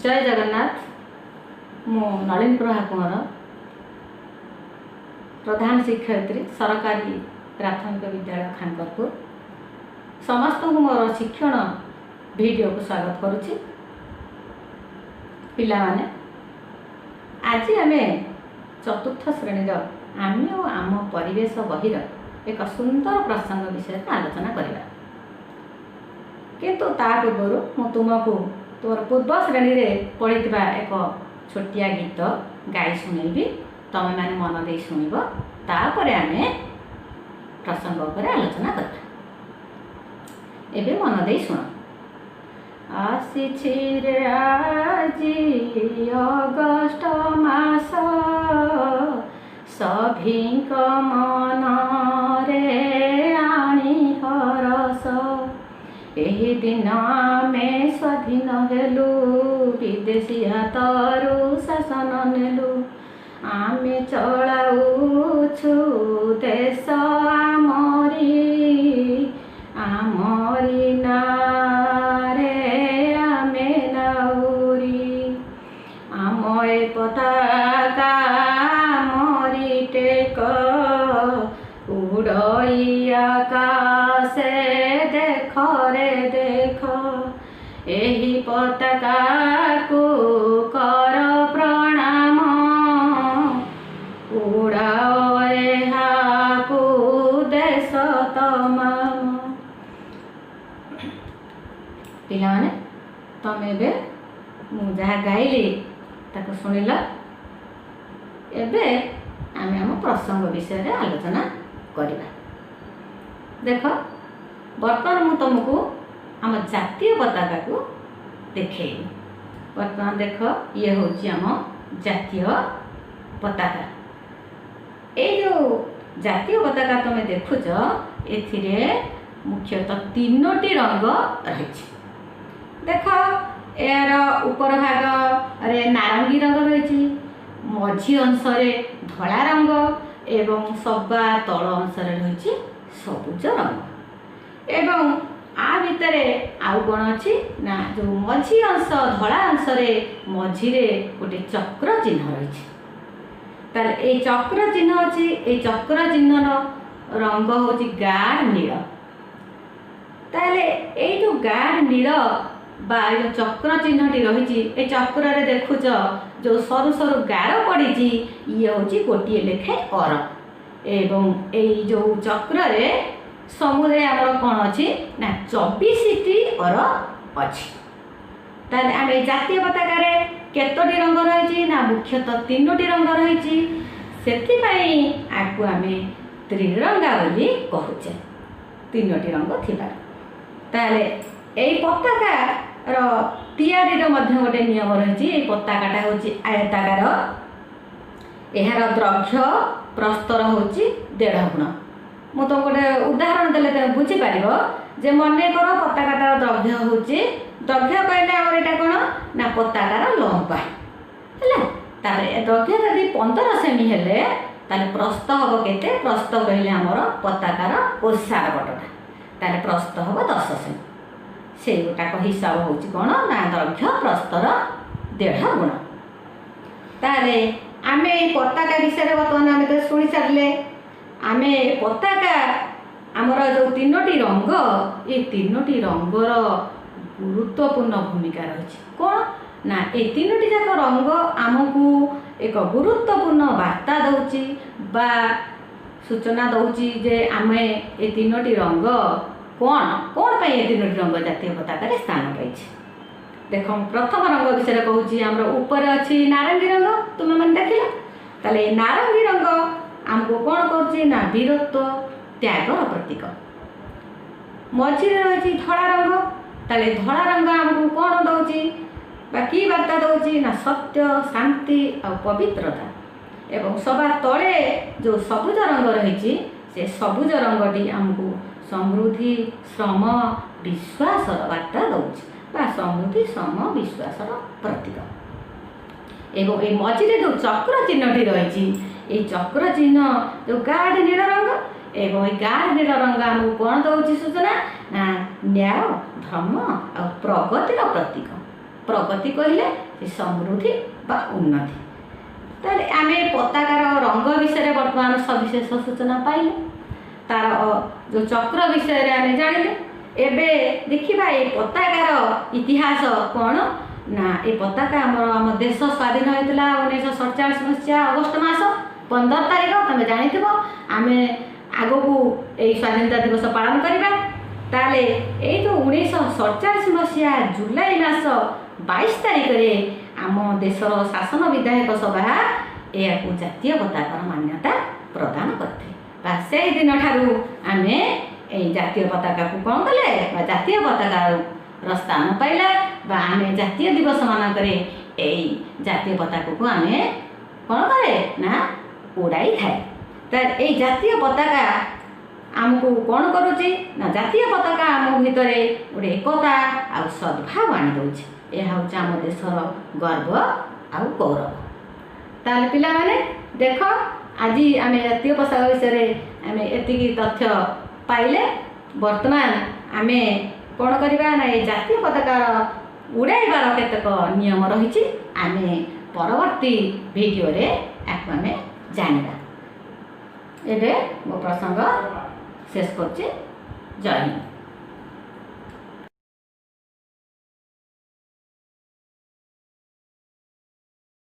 जय जगन्नाथ। मु नलिन प्रभा कुंवर, प्रधान शिक्षयित्री सरकारी प्राथमिक विद्यालय खानकरपुर। समस्त को मोर शिक्षण वीडियो को स्वागत करुच्ची। पिला माने आज आम चतुर्थ श्रेणी आम और आम परिवेश बहिर एक सुंदर प्रसंग विषय आलोचना करवा। किंतु ता पूर्व मु तुमको तोर पूर्व श्रेणी रे पढ़ी एक छोटिया गीत गाई शुणेबी। तमें मैंने मन दे शुणब, तापर आम प्रसंग उपर आलोचना करवा। एबे मन दे शुण। आसी रे आजी अगस्ट मास, सभीक मन रे आनी हरस। एही दिन आमे स्वाधीन हेलु, विदेशी हातरू शासन नेलु। आमे चलाउछु देश आमरी, आमरी नारे आमे नाउरी। आम ए पताका आमरी टेक, उड़ई आकाशे देख रे देख। एही पताका को कर प्रणाम, उड़ाओ एहाकू देश तमाम। पिला माने तमे बे मु जहा गाइली ताको सुनिल। एबे आमे हम प्रसंग विषय रे आलोचना करबा। देख, बर्तमान मु तुमको आम जातीय पताका को देखेबी। बर्तमान देख, ये होची आम जातीय पताका। ए जो जातीय पताका तुम देखुच, एथिरे मुख्यतः तीनोटी रंग रही। देख, यार ऊपर भाग रे नारंगी रंग रही, मझी अंश रे धला रंग एवं सब्बा तल अंश रे रही सबुज रंग। एवं आ भितरे आउ कौन अच्छी ना, जो मझी अंश धला अंश रे मझी रे गोटे चक्र चिन्ह रही। ताले ए चक्र चिन्ह अच्छी, ए चक्र चिन्हर रंग होची गाढ़ नील। ताले ए जो गाढ़ नील बा जो चक्र चिन्हटी रही, ए चक्र रे देखुच जो सरु सरु गार पड़ी, ये होची गोटे लेखे और। एवं ए जो चक्र रे समुद्र आमर कौन अच्छी ना 24टी और अच्छी। ताले आम जातीय पताकार केतोटी रंग रही ना, मुख्यतः तीनोटी रंग रही। सेथिपाई आकु आम त्रिरंगा बोली कहूचे, तीनोटी रंग थिबार। ताले एई पताकार तैयारी गोटे नियम रही। पताकाटा होची आयताकार, एहार द्रव्य प्रस्तर होची 1.5 गुण। मु तो गोटे उदाहरण देले तुम बुझीपार जे मन कर पताकाटार द्रव्य होची, द्रव्य कहले आम एटा कौन ना पताकार लंबा है। तापर द्रव्य यदि 15 सेमी हेले ताले प्रस्थ हम केते, प्रस्थ कहले आमर पताकार ओसार पटटा, ताले प्रस्थ हम 10 सेमी। से गोटाक हिसाब होची कौन ना द्रव्य प्रस्तर 1.5 गुण। ताले आमे पताका विषय बर्तमान आम तो शुणी सारे। आम पताका आमर जो तीनोटी रंग, ये तीनोटी रंगर गुरुत्वपूर्ण भूमिका रही। कौन ना ये तीनोटी जाक रंग आमको एक गुरुत्वपूर्ण वार्ता दौची बा सूचना दौची जे आम ये तीनोटी रंग कौन कौन पाई ये तीनोटी रंग जातीय पताका स्थान पाई। देख, प्रथम रंग विषय कहूँ आमर ऊपर अच्छी नारंगी रंग। तुम मैंने देख ताले नारंगी रंग आमको कौन कर ना वीरत्व त्यागर प्रतीक। मझी रही धला रंग, ताले धला रंग आमको कौन दौची कि वार्ता दौची ना सत्य, शांति और पवित्रता। एवं सभा तले जो सबुज रंग रही, से सबुज रंगटी आमको समृद्धि, श्रम, विश्वास वार्ता दौची बा समृद्धि, श्रम, विश्वास प्रतीक। एवं ये मझे जो चक्र चिन्हटी रही, ये चक्र चिन्ह जो गाढ़ नील रंग एवं गाढ़ नील रंग आमको कौन दौची सूचना ना न्याय, धर्म और प्रगतिर प्रतीक। प्रगति कहले समृद्धि बा उन्नति। ताले आमे पताकार रंग विषय वर्तमान सविशेष सूचना पाइले, तार जो चक्र विषय आमे जानिले। एबे देखिबा ए पताकार इतिहास कौन ना, ए पताका आम देश स्वाधीन होता 1947 मसीहा अगस्ट मास 15 तारिख। तुम जानी आम आग को स्वाधीनता दिवस पालन करवा। ताले ये जो 1947 मसीहा जुलाई मास 22 तारिख में आम देशर शासन विधायक सभा या जातीय पताकार मान्यता प्रदान करते। से दिन ठारू आम जातीय पताका को कौन कले जातीय पताकार स्थान पाइला आम जातीय दिवस मानक जातीय पताका को आम कौन करे ना उड़ाई थाए। तो ये जातीय पताका आमको कौन करुचे ना जातीय पताका आम भितर गोटे एकता आ सद्भाव आनी दौचे। यह हूँ आम देशर गर्व आ गौरव। ताले पिला माने देख आज आम जातीय पोशाक विषय आम एति तथ्य पाइले। वर्तमान आम कौन करवा ना ये जातीय पताका उड़ाइबार केतक नियम रही आम परवर्ती वीडियो रे आम जानिबा। एबे मो प्रसंग शेष करछि। जय हिंद।